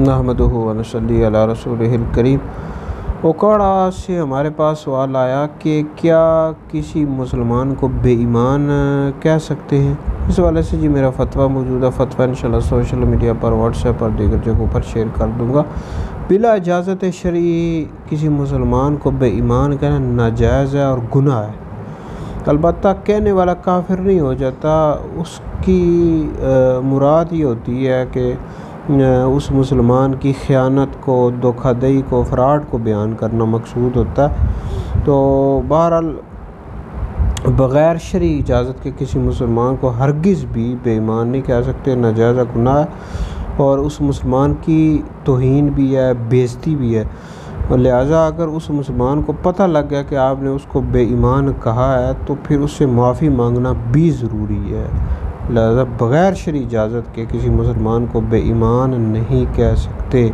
نحمدہ و نصلی علی رسولہ الکریم۔ اوکاڑا سے ہمارے پاس سوال آیا کہ کیا کسی مسلمان کو بے ایمان کہہ سکتے ہیں؟ اس حوالے سے میرا فتویٰ موجودہ فتویٰ انشاءاللہ سوشل میڈیا پر، واٹس ایپ پر، دیگر جگہوں پر شیئر کر دوں گا۔ بلا اجازت شرعی کسی مسلمان کو بے ایمان کہنا ناجائز ہے اور گناہ ہے۔ البتہ کہنے والا کافر نہیں ہو جاتا، اس کی مراد یہ ہوتی ہے کہ اس مسلمان کی خیانت کو، دھوکہ دہی کو، فراڈ کو بیان کرنا مقصود ہوتا ہے۔ تو بہرحال بغیر شرعی اجازت کے کسی مسلمان کو ہرگز بھی بے ایمان نہیں کہہ سکتے، ناجائز گناہ ہے اور اس مسلمان کی توہین بھی ہے، بے عزتی بھی ہے۔ اور لہٰذا اگر اس مسلمان کو پتہ لگ گیا کہ آپ نے اس کو بے ایمان کہا ہے تو پھر اس سے معافی مانگنا بھی ضروری ہے۔ لہٰذا بغیر شرعی اجازت کے کسی مسلمان کو بے ایمان نہیں کہہ سکتے۔